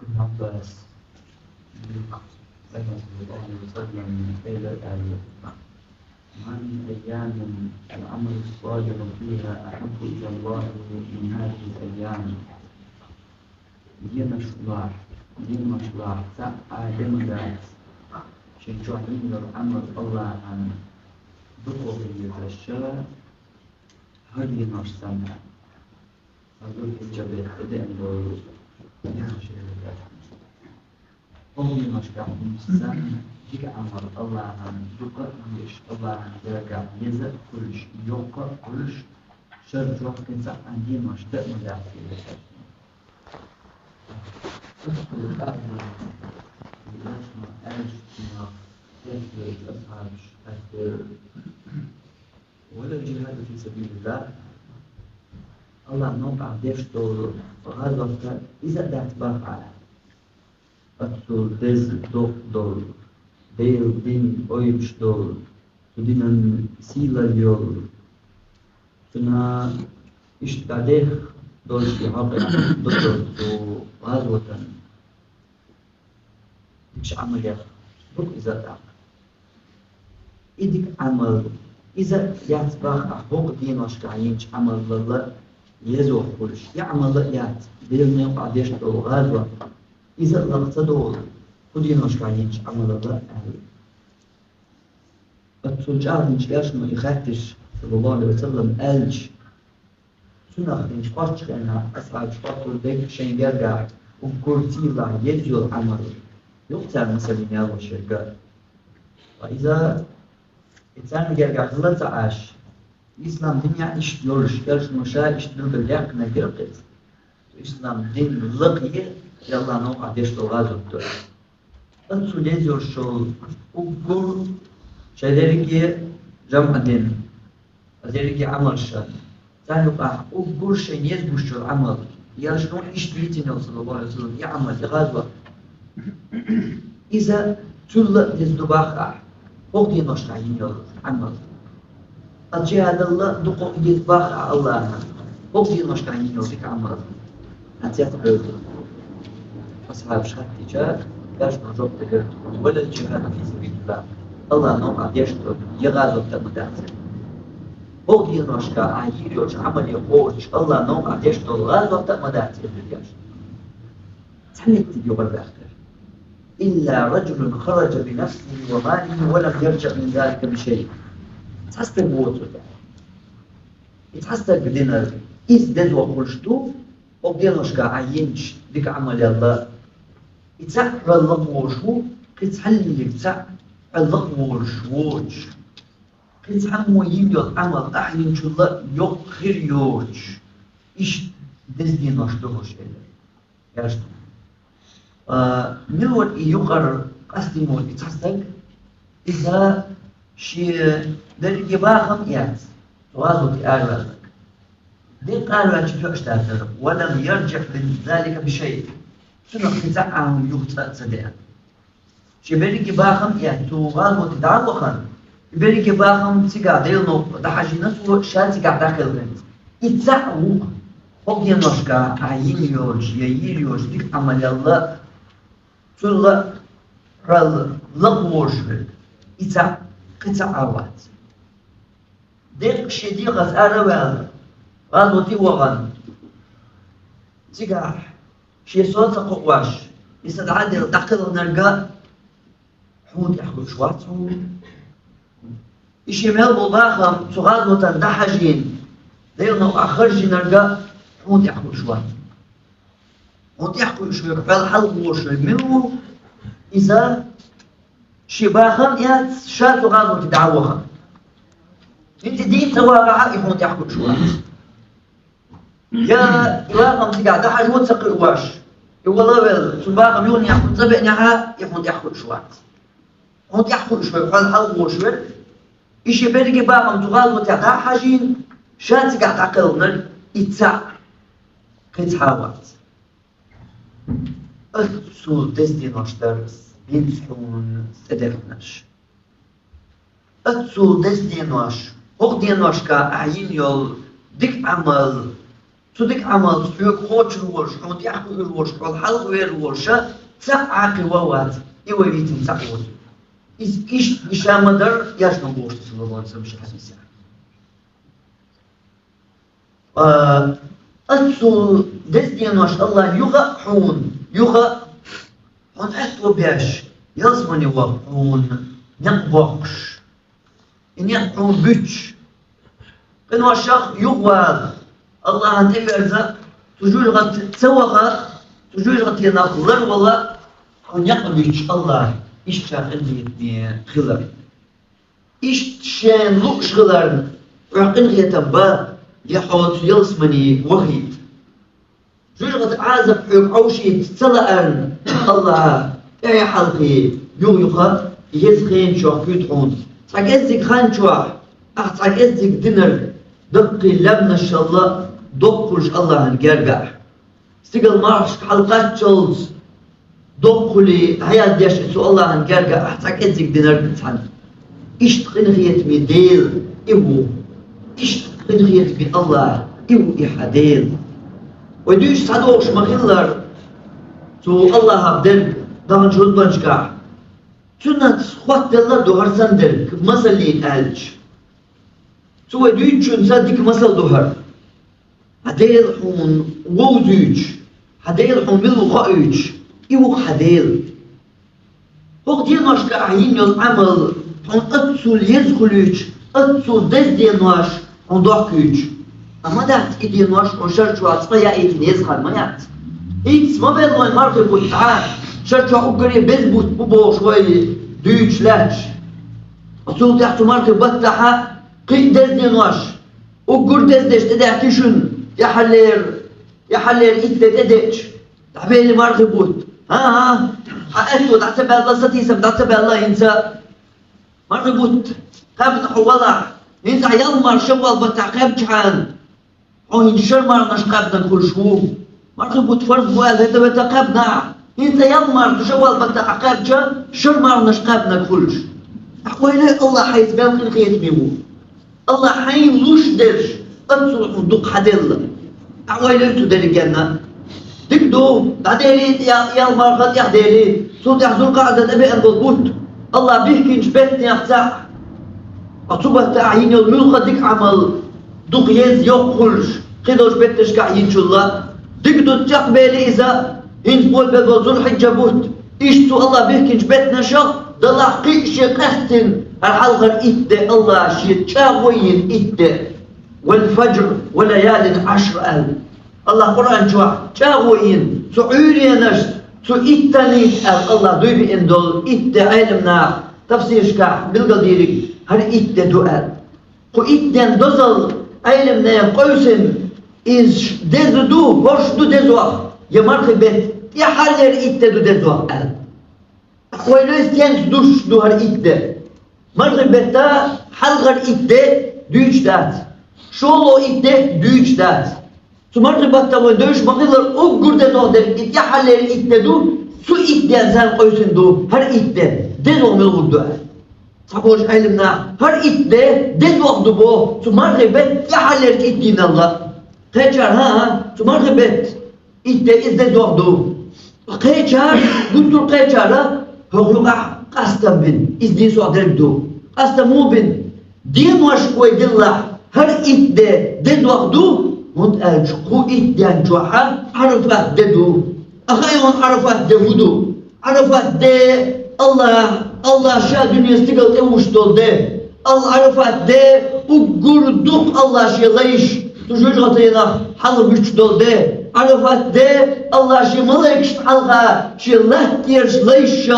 ابن عباس صلى الله عليه وسلم إلى من أيام العمل الصالح فيها أحب إلى الله من هذه الأيام دين مشروع سأعلم ذات شجعين العمل الله عن دقوقية الشرع هذه نشسنا أقول الجبل بدأ نقول هم مشروع نشسنا ديك عمل الله عن دقوقية الله عن درجة يزد كلش يوقع كلش شرع كنت عن دين مشروع مدافع أدخل الأعمى بالأسماء أجتماع يسر الأصحاب أكثر ولا الجهاد في سبيل الله الله نوقع ديش دور وهذا وقت إذا دعت بقى أكثر دز دور دير دين أويبش دور تدين سيلا اليول تنا إشتاديخ دور في حقا دكتور وهذا مش عمل يا دوك إذا تعمل إيدك عمل إذا يتبع حقوق دين وشكاينش عمل الله يزوح كلش يعمل يات دين يوقع ديش دو غادوة إذا لقتدو دين وشكاينش عمل الله أهل التجار نشكاش ما يخاتش صلى الله عليه وسلم ألج سنة دين شقاش لأنها أصحاب شقاش والبيت شين يرجع وكورتي الله يجزو العمل يقتل مثلا يا الشركات وإذا إنسان يرجع غلط عاش الإسلام دنيا إيش يورش مشاء إيش دل بالياق نجرقت الإسلام دين لقيه يلا نوقع ديش لغازو الدول أنتو ليزور شو وقول شذلك جمع دين وذلك عمل شان ثاني وقع وقول شيء يزبوش شو العمل يا شنو إيش بيتنا صلى الله عليه وسلم يعمل يغازوه إذا تلا يزدباخ فوق ينشعين عمل الجهاد الله دقوا يزباخ الله فوق ينشعين فيك عمل أنت يتقول أصحاب شهادة جاد لاش نجوب تقول ولا الجهاد في سبيل الله الله نوع يشتغل يغازل تمدات فوق ينشع يريوش عمل يقولش الله نوع يشتغل غازل تمدات يريوش تحلت يقول بأخر إلا رجل خرج بنفسه وماله ولم يرجع من ذلك بشيء تحسب بوتر تحسب بدينار إذ دزوا خرجتو وبدينوش كعينش ديك عمل الله يتسعر الله وشو كتحلي يتسعر الله وشوش كتحمو يميو العمل أحيان شو الله يقخر يوش إيش دزدينوش دوش إلا ياشتو نور يقرر قسمه يتصدق إذا شيء درجة باهم يات توازن أعلى دين قالوا أن شو أشتغل ولم يرجع من ذلك بشيء شنو قطعهم يقطع صدق شيء درجة باهم يات توازن تدعوخا درجة باهم تيجا دينو دحاجنا سو شات تيجا داخل بنت يتزعو هو ينشكا عين يورج ييريوش ديك عمل الله تلا لقوشل إذا قطعات ديك شدي غزارة وعلا غالوتي وغن تيجا شي صوت قواش يستدعى دقل نرجع حمود يحكوا شواتو يشمل بضاخم تغادو تندحجين لأنه أخرج نرجع حمود يحكوا شواتو وتحكوا شوي فالحلق وشوي منه إذا شباخم يات شاتو غازو تدعوها انت دين توابعها يحون تحكوا شوي يا إلاقم تقعد حاج وتسقي واش والله بل شباخم يون يحكوا تبعناها يحون تحكوا شوي هون تحكوا شوي فالحلق وشوي إيش برقي باقم تغازو تدع حاجين شات قاعد عقلنا يتسع كتحاوات أتصل دزديناش درس بينسحون سدرناش أتصل دزديناش هو ديناش كأعين يول ديك عمل تدك عمل سوق خوش روش حوت يحكي روش والحلق ويروشة ساعة قوات يوريت مسعود إيش مدر يشنو بوش صلى الله عليه وسلم مش حديث أصل دستين وش الله يغا حون أتو بيش يزمن يوحون نقبقش إن يحون بيتش إن وشاق يغوال الله أنت فرزا تجول غت تسوغا تجول غت يناقلر والله أن يقبيتش الله إيش تاقن يتني خلر إيش تشان لوش خلر رقن يتبا يحوط يلسمني وحيد جوجغت عازب حب عوشي تتلقن الله يا حلقي يوغا يزخين شوح كيدحون تعجزك خان شوح تعجزك دينر دقي لبنا إن شاء الله دقلش الله هنجرجع استقل مارش حلقات شلز دقلي هيا ديش سو الله هنجرجع تعجزك دينر بتحن إيش تقنغيت ميديل إيوه إيش تقنغيت بي الله إيوه إحديل وديش صدوش مخلر تو الله عبدل دان جود بنشكا تنات خوات دلار دوهر سندر مثل لين ألج تو وديش صدق مثل دوهر هديل حون ووزيج هديل حون بالوقائج إيوه هديل هو ديال ناشكا عين العمل حون أتصل يزخلوش أتصل دز ديال ناش حون ضحكوش أما دعت إيدي ناش وشرشوا عطفيا إيدي نيزخل ما يعت إيدس ما بيضوا المرضي بوتعان شرشوا أقري بيزبوت بوبو شوي دوش لاتش أصول تحت مرضي بطلحة قيد دزني ناش أقر دزدش تدعتشن يحلير إيدي تدعش تعميلي مرضي بوت ها حقيقته تعتبه الله ستيسم تعتبه الله ينسى مرضي بوت قابل حوالع ينسى يلمر شوال بتعقاب جعان عين شرمر نشقابنا كل شهور مرضي بوت فرض بوال هذا بتعقابنا ينسى يلمر شوال بتعقاب جا شرمر نشقابنا كلش أحوالي الله حيث بيوكن خيط ميمو الله حين لوش درش أتصلح ندوق حدل أحوالي تدري جنة تكدو بعدين يا المرغد يا ديري صوت يحضر قاعدة أبي أنبضبوت الله بيحكي نشبتني أفتح أصبح تعيين الملقى ديك عمل دوق يز يقولش خدوش بتش كعين شو الله تكدو تقبلي إذا إنت بول ببوزول حجة بوت إيشتو الله بيحكي نشبتنا شق دلع قيش قهتن الحلقة إيدة الله شيء تشاوين إيدة والفجر وليال 10 الله قرآن جوا تشاوين سعوري نش سو إتني الله دوبي إندول إت علمنا تفسير شكا بالقديرك هر إت دؤال قو إتن دوزل علمنا قوسن إز دزدو هوش دو دزوا يمرخ بيت يحلر إت دو دزوا قال ويلو استيانس دوش دو هر إت مرخ بيتا حلغر إت دوش دات شولو إت دوش دات سمارت باتا ودوش مقدر أقول ده نقدر يحلل إتدو سو إتدان زان قوسن دو هر إتدان دزو ملغد دو صحبوش علمنا هر إتدان دزو أخدو بو سمارت بات يحلل إتدين الله قيچار ها سمارت بات إتدان إزدزو أخدو قيچار قلتو قيچار هغلقا قاستم بن إزدين سو أدرك دو قاستم مو بن دين واشكوي دلله هر إتدان دزو أخدو هون أجقو إديان جوحا عرفات ددو أخيون عرفات دودو عرفات دي الله شا دنيا استقل تموش دول دي الله عرفات دي وقردوك الله شي ليش تجوج غطينا حل بيش دول دي عرفات دي الله شي ملايكش حلقا شي لهتيرش ليش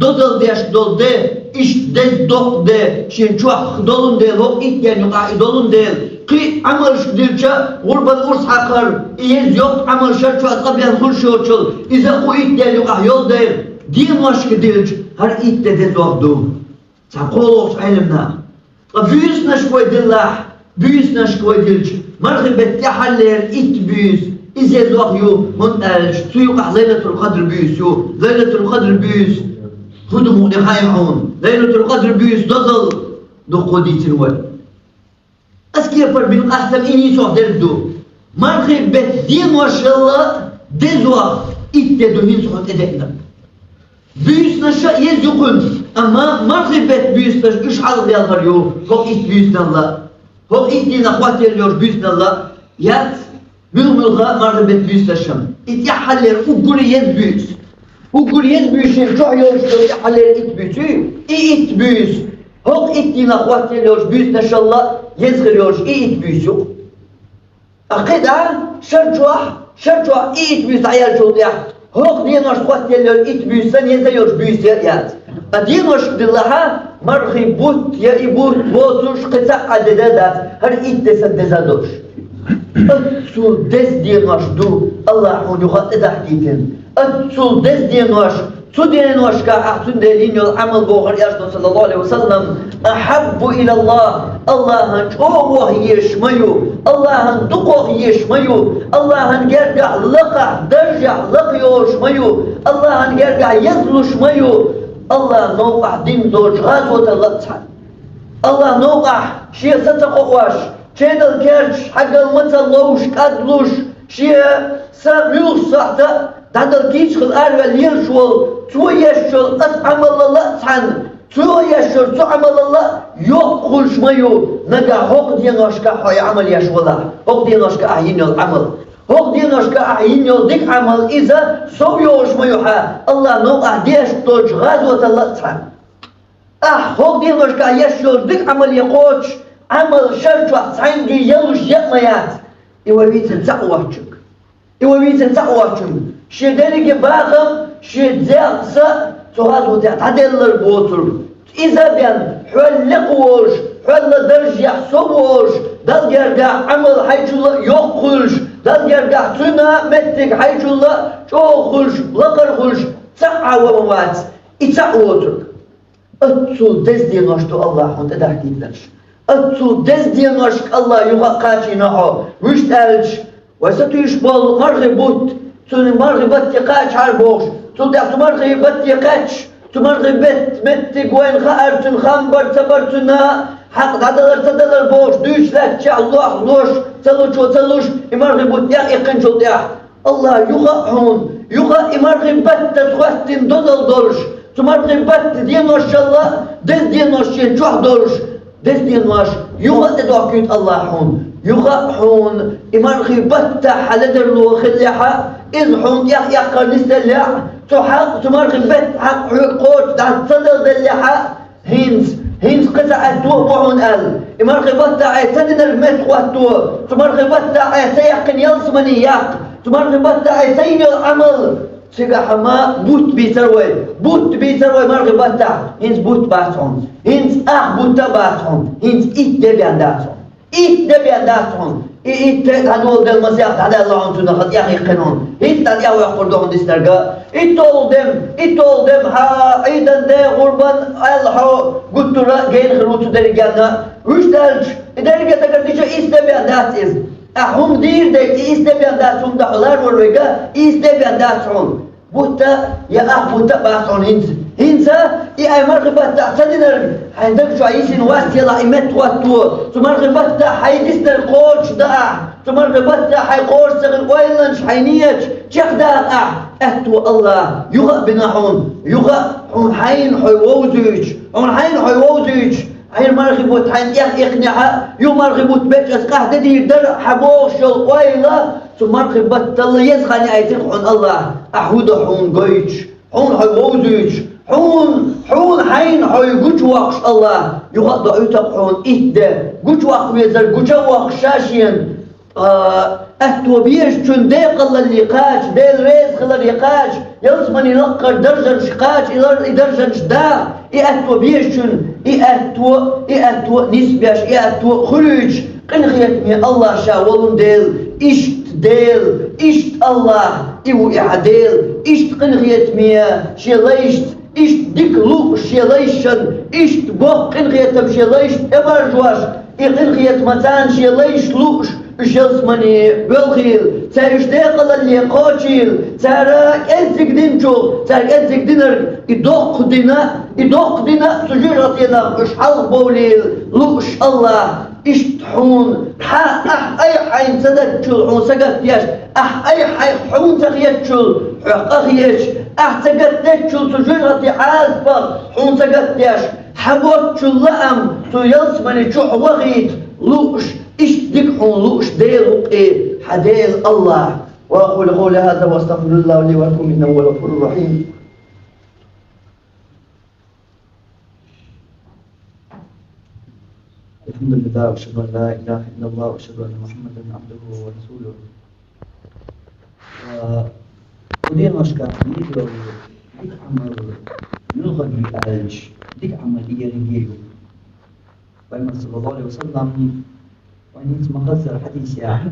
دودل ديش دول دي إش دل دوق دي شي جوح دولن دي لو إديان يقع دولن دي قي عمل شديرجا غربة الأرس حقر إيز يوم عمل شرشو أطلبيان كل شوشل إذا قويت ديل يقع يول ديل دي ماشك ديلج هر إيت ديل وقدو ساقولوش علمنا بيسنا شكوي ديلاح بيسنا شكوي ديلج مرغبت يحلير إيت بيس إذا الوقيو من ألج سيوقع ليلة القدر بيسو ليلة القدر بيس خدمو نحايحون ليلة القدر بيس دضل دو قديت الوقت أسكي پر بين قاسم إني صح دردو marhibet din maşallah dezwa ittedühin suhut edekna. Büyüsnaşa yez yokun ama marhibet büyüsnaş üç algıyanlar yok. Hok it büyüsnallah. Hok it dina kuat ediyor büyüsnallah. Yat mülmülga marhibet büyüsnaşam. İt yahaller ugguri yez büyüs. Ugguri yez büyüsün çok yoluştur yahaller it büyüsü. İt büyüs. Hok it dina kuat ediyor büyüsnaşallah. Yez giriyor it büyüsü. Akida şerçuah it büyüs ayar çoğuya. Hok diyenoş kuat ediyor it büyüsen yeziyor büyüs yat. Diyenoş dillaha marhibut ya ibut bozuş kısa adedat. Her it desen dezadoş. Atsul des diyenoş du Allah'un yuhat edahdikin. Atsul des diyenoş su diyenoş ka ahtun delin yol amal boğar yaşlı sallallahu aleyhi ve sellem. Ahabbu ilallah Allah'ın çoğu yeşmayu Allah'ın dukoh yeşmayu Allah'ın gergah lakah dercah lakıyorşmayu Allah'ın gergah yazluşmayu Allah noqah din dorç gazvota latsan Allah noqah şiye sata qoqvaş çedel kerç hagal mataloş kadluş şiye sa müh sahta dadal kiç khil arvel yer şol tu yeşol at amalla latsan tu yeşol tu amalla yok kulşmayu naga hok diyen aşka hay amal yaşwala hok diyen aşka ayin yol amal hok diyen aşka ayin yol dik amal iza sov yoşmayu ha Allah noqah diyeş dorç gazvata latsan hok diyen aşka yaşol dik amal yakoç amal şerçuah sanki yaluş yapmayat iwavitin sa'uahçık iwavitin sa'uahçık şederi ki bağım şedzaksa tuhaz tadeller botur İza ben hülle kuvuş hülle dercah sovuş dal gergah amal hayçulla yok kuş dal gergah tuna mettik hayçulla çok kuş lakar kuş sa'a ve mavat İta otur Atsul dezdiyen aştu Allah'ın edahdiler Atsul dezdiyen aşk Allah yuha kaçina o müştelç ve satüş bol margibut Tuni margibat yakaç harboş Tuni margibat yakaç Tumargibet mettik ve enkha'artun khambar tabartuna haq tadalar boş düşletçe Allah loş taluş imargibut ya iqin çolya Allah yuha imargibet tatuattin dodal dolş tumargibet diyen maşallah dez diyen maşallah çok dolş dez diyen maş yuha edaküt Allah'un yuha imargibet halader lu khilyaha izhun yaqar nistelya تحق تمرغبت حق حقوق تعتصدر دلها هينز قطعة توقعون مرغبت تعيسدن المت قوتو تمرغبت تعيسيقن يلصمني يق تمرغبت تعيسين العمل سيقحما بوت بيتروي مرغبت هينز بوت باتون هينز بوت باتون هينز دبيان داتون İt tanol del masiyat hada Allah'ın tuna khat yahi qanun hit tan ya yaqurdun distarga it oldem ha aidan de qurban Allah guttura geyn khrutu derganna üçtelç derga takardiçe istemeyen datiz ahum dir de istemeyen datum da halar orega istemeyen datum butta ya butta basun hinsa ay margbat ta'tadiner عندك شويسين واسيلا إمت واتو تمرغبت حيدسنا القوش دا تمرغبت حيقوش سغل ويلنش حينيج شيخ دا أهتو الله يغا بناحون يغا حين حيوزيج حين حيوزيج حين مرغبت حين إقنعها يو مرغبت بيش أسقح دي در حبوش القويلة تمرغبت الله يزغني أيتين حون الله أحود حون قيج حون حيوزيج حون حين حي قج وقش الله يغضى عتق حون إهدى قج وق ويزر قج وق شاشين أهتو بيش چون ديق الله اللقاش ديل ريز خلا اللقاش يلزمن يلقر درجن شقاش درجن شدا أهتو بيش چون أهتو نسبيش أهتو خلوج قنخيت من الله شاولون ديل إشت الله إيو إعديل إشت قنخيت ميا شليشت إشت ديك لوق شليشن إشت بوق قنخيت بشليشت إبرجواش إقنخيت متان شليش لوقش يصمني بالخيل سيشتاق للي قاتل سارك أنسك دينشو سارك أنسك دينر يدق دينا سجرتنا إش حل بوليل لوش الله اشتحون أي حين سدتشل حون سقط ياش أي حين حون تغيتشل أخيش سقطتشل سجرتي عازبا حون سقط ياش حبوتشل لأم سيصمني شو وغيت لوش اشتك حون لوش ديل حديل الله وأقول قولي هذا واستغفر الله لي ولكم إنه هو الغفور الرحيم. الحمد لله وأشهد أن لا إله إلا الله وأشهد أن محمدا عبده ورسوله. ودين مشكا يقولوا ديك عمل يلغى بالعلاج ديك عمل يرجيو بين صلى الله عليه وسلم وين اسمه خسر حديث يا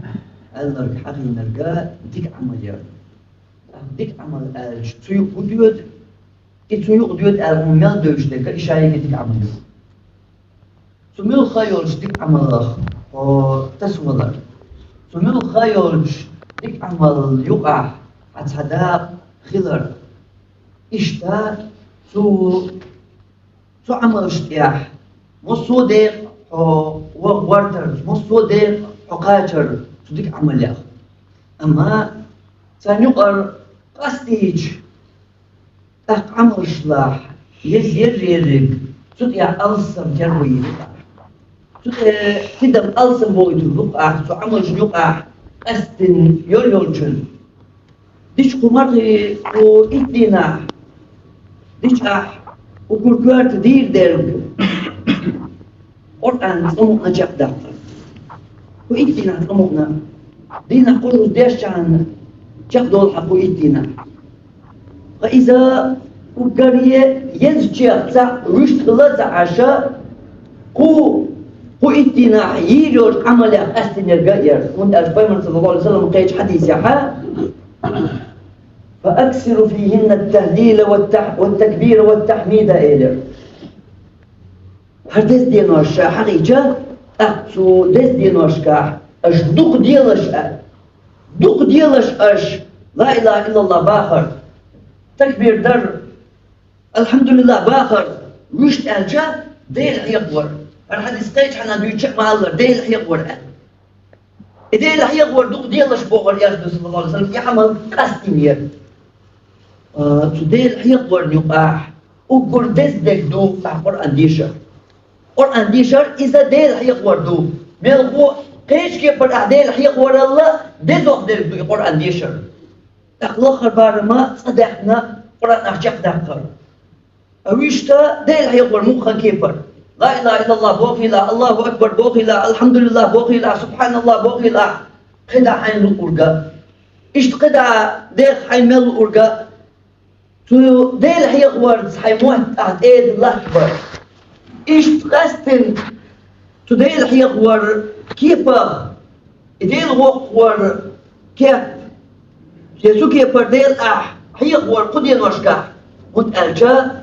ألرك حقي نرجع ديك عمل ير ديك عمل علاج تيو وديود تيو وديود المال دوش ده كإشارة ديك عمل سميل خيولش ديك عمل تسولر سميل خيولش ديك عمل يقع عتحداق خلر إشتا سو عمل اشتياح مصو دير وورتر مصو دير قاتر سو ديك عمل ياخ أما سنقر قستيج عمل شلاح يزير يرق سو ديع ألسم جروي كده ألسم بويد الوقع سو عمل يقع أستن يولجن ديش قمري وإدينا ديش وكركات دير درب قرآن أمنا جاب داخل وإدينا أمنا دينا قرص ديش عن جاب دول حق وإدينا فإذا وكريه يزجع سا رشت غلط عشاء قو إدينا يجور عمل أستن يرجع وانت أشبه صلى الله عليه وسلم قيج حديث يحا فأكثر فيهن التهليل والتكبير والتحميد إليه. هر دست ديناش حقيقة أحسو دست ديناش كح أش دوق ديالش أش لا إله إلا الله باخر تكبير در الحمد لله باخر وشت ألجا ديل يقور الحديث قيج حنا بيتشق مع الله ديل يقور إذا لا يقور دوق ديالش بوغر ياسد صلى الله عليه وسلم يحمل قستمير تديل يقور نقاح وقر دزدك دو قرآن ديشر إذا ديل يقور دو ملقو قيش كي بر ديل يقور الله دزوق ديل دو قرآن ديشر أخلاق بارما صدقنا قرآن أحجق داخل أويشتا ديل يقور مخا كيبر لا إله إلا الله بوخلا الله أكبر بوخلا الحمد لله بوخلا سبحان الله بوخلا قدا حين الأورجا إشت قدا ديل حين الأورجا تو ديل يقور حيموت أعتاد الله أكبر إشت قستن تو ديل يقور كيفا ديل وقور كيف يسوع كيفر ديل يقور قدين وشكا متألجا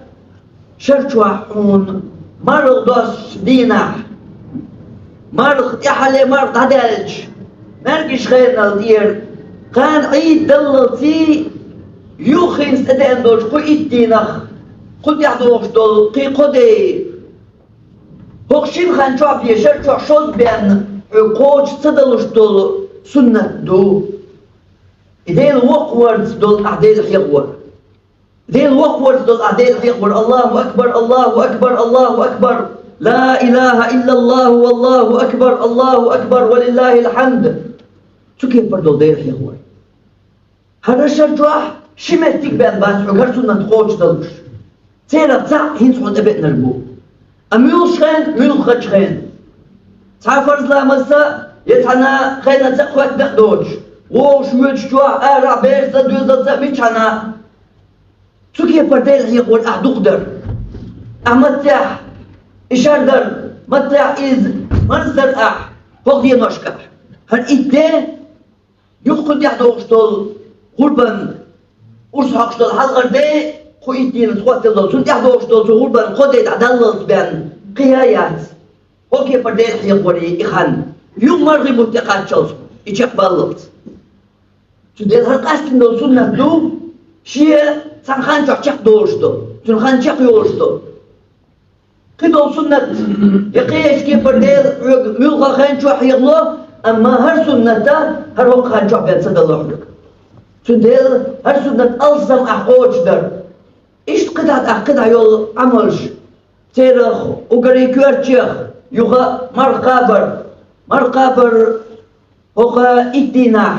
شرشوا حون مرغ دوس دينا مرغ يحلي مرغ هدالج مرقش غيرنا الدير كان عيد دلتي يوخين ستدين دوش قو إدينخ قد يحضوش دول قي قدي هوخشين خان شعب يشر شوع شوز بيان عقوج صدلوش دول سنة دو إدين وقورد دول أعديل يغور ذيل وقورد دول أعديل يغور الله أكبر الله أكبر الله أكبر لا إله إلا الله والله أكبر الله أكبر ولله الحمد شو كيف بردول ديل يغور هذا الشرجوح شمتك بأن باس حقر سنة تقوش دلوش سيرا بتاع هين سعود أبئ نربو أميول شخين ميول خد شخين تعفرز لا مسا يتحنا خينا تقوات بأدوش وش ويتشوا أرع بيرزا دوزا زميتشنا شو كيف بردول يغور أحدقدر أحمتح إشاردر متح إز مرزر فوق دي نشكح هل إدى يخد يحدوش دول غربان أرسحقش دول حلقر دي خو إدين تخوات دول سنت يحدوش دول غربان خود يتعدلت بان قيايات هو كيف بردول يغور إخان يوم مرغي متقات شوز إيشك باللط تدل هالقاسم دو سنة دو شيء سنخان شخ دوشتو سنخان شخ يوشتو كدو سنة يقيش كيف بدل ملغا خان شو حيغلو أما هر سنة هر وقت خان شو بيت صدلوح لك تدل هر سنة ألزم أحوش در إيش قطعة يول عملش تيرخ وقري كورتشيخ يوغا مرقابر هوغا إتناح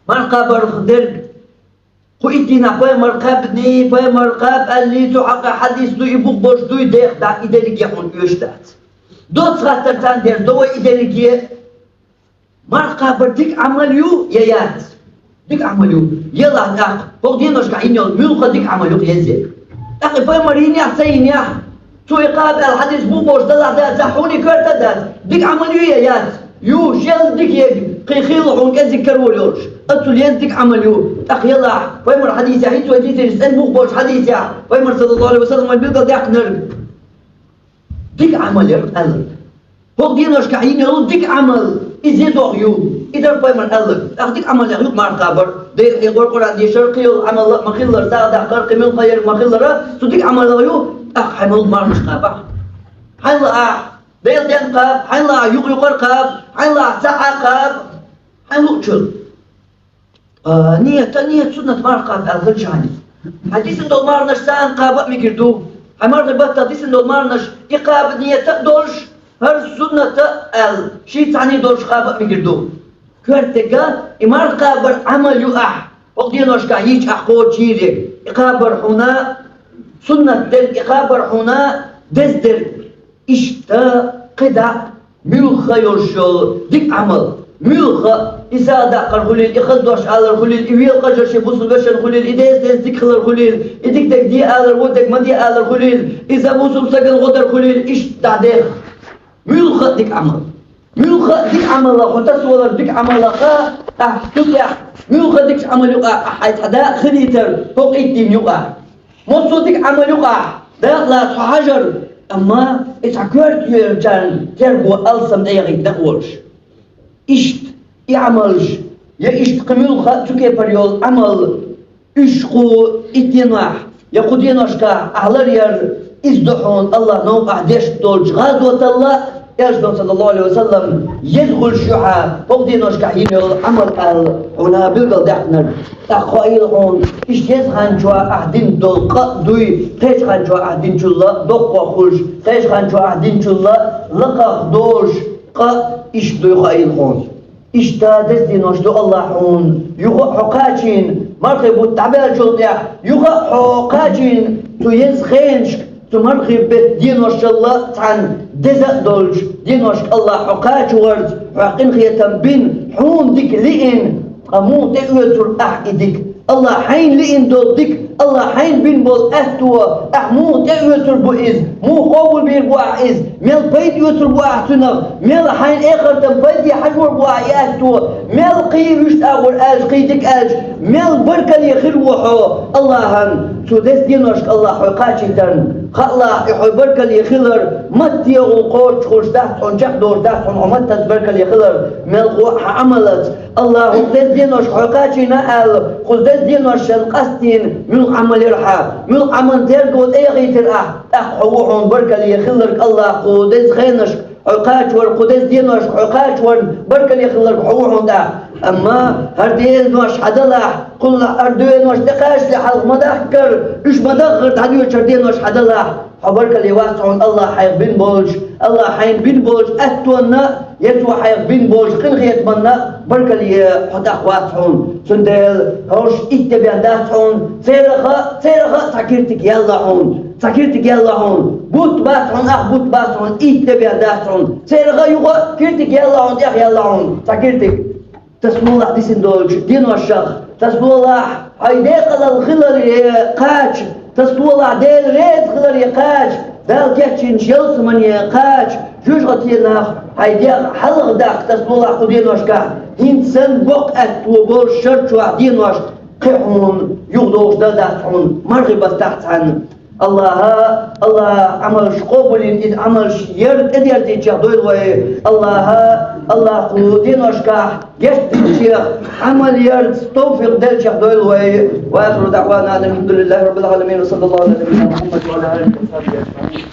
مرقابر خدرق خو إتناح فاي مرقابني فاي مرقاب اللي تحق حديث دو يبوك بوش دو يديخ دا إدريكي حون يشتات دوت خاطر تاندير دو إدريكي مرقابر ديك عمليو يايات ديك عمليو يلا تاق فوق دينوش كعينيو ملقا ديك عمليو يزيك أخي فاي مريني أحسيني تو إقاب الحديث مو بوش دلع دا زحوني كرتا دا ديك عمليو يايات يو شيل ديك قيخيل حون كذكر ولوش أتو ليز ديك عمليو أخي يلا فايمر حديث يا حيث وجيت رسال مو بوش حديث يا فايمر صلى الله عليه وسلم البيضة ديك نرق ديك عمل يرقل فوق دينوش كعيني ديك عمل إزيدو يو إذا فايمر قلق أخ ديك عمل يغلق مع القابر ديك يقول قرآن دي شرقي عمل مخيلر ساعدة قرق من خير مخيلر سو ديك عمل يو أخ حمل مارش قابع حيلا ديل دين قاب حيلا يقر قاب حيلا ساعة قاب حيلا شل نية سنة مارقاب الغلشاني حديث دول مارنش سان قابع ميكردو حمار بطل حديث دول مارنش إقاب نية تقدرش هر سنة شي تعني دولش قابع ميكردو كرتكا إمار قابر عمل يقع وقدينوش كهيج أحقود شيري إقابر هنا سنة دل إقابر هنا دزدر إشتا قدع ملخا يرشل ديك عمل ملخا إذا دقر خليل إخذ دوش آلر خليل إويل قجر شي بوصل بشر خليل إديس ديك خلر خليل إديك دي آلر ودك ما دي آلر خليل إذا بوصل سقل غدر خليل إش تعديخ ملخا ديك عمل ملخا ديك عمل لخو تسولر ديك عمل لخا تفتح ملخا ديك عمل يقع حيث حدا خليتر فوق الدين يقع مصو ديك عمل يقع داخل حجر أما إتعكرت يرجان تربو ألسم أيغي دقورش إشت يعملش يا إشت قميل خاتوكي بريول عمل إشقو إتناح يقودينوشكا أهلرير إزدحون الله نوقع ديش دولج غازوة الله يجدون صلى الله عليه وسلم يدخل شعاع فوقدينوشكا يميل عمل هنا بلغل دحنر تخويل هون إش يزخان جوا أهدين دول دوي تيش خان جوا أهدين جلا دقوا خلش تيش خان جوا أهدين جلا لقاق دوش إش دوي خايل هون إش تادس دينوش دو الله هون يغا حقاجين مرخبو التعبير جلديا يغا حقاجين تو يزخينش تمرخي بيت دينوش الله تعن دزق دولج دينوش الله حقاج ورد حقين خيتم بين حون ديك لئن أمو تقوتر أحقدك الله حين لئن دول ديك الله حين بين بول أهتوا أحمو تقوتر بوئز مو قول بير بوئز ميل بيد يوتر بوئحتنا ميل حين آخر تم بيد يحجور بوئياتوا ميل قي وشت أول آج قيدك آج ميل بركة يخير وحو الله هن سودس دينوش الله حقاجتن خلا يحوي بركة يخيلر متي وقوش خوش تحت ونجح دور تحت ونعمتت بركة يخيلر ميل قوح عملت الله خدس دينوش حقاجنا آل خدس دينوش القستين ميل عمل يرحى ميل عمل ترقود ايغي ترأح حوحون بركة يخيلر الله خدس خينش حقاج ور قدس دينوش حقاج ور بركة يخيلر حوحون دا أما هردينوش حدلح كل هردينوش تقاش لحلق مدحكر إيش مدخر تعديو شردينوش حدلح حبرك اللي واسعون الله حيق بين بولج الله حين بين بولج أتونا يتوى حيق بين بولج قنخ يتمنى برك اللي حتاق واسعون سندل هوش اتبع داسعون سيرخا سكرتك يلا عون سكرتك يلا عون بوت باسعون بوت باسعون اتبع داسعون سيرخا يغا كرتك يلا عون يلا عون سكرتك تسمو الله ديسن دولج دينو الشخ تسمو الله هيديق الخلر قاج تسمو الله ديل ريد خلر يقاج دال كيتشين شيلس من يقاج جوج غتيناخ هيديق حلق داق تسمو الله خدينوش كا هنسن بقعت وبول شرط وعدينوش قيحون يغدوش داداتون مرغبة تحت عن الله عمل قبول عمل يرد ادير دي جدول الله قودين وشكا يشتي عمل يرد توفيق دل جدول واخر دعوانا الحمد لله رب العالمين وصلى الله على نبينا محمد وعلى اله وصحبه اجمعين.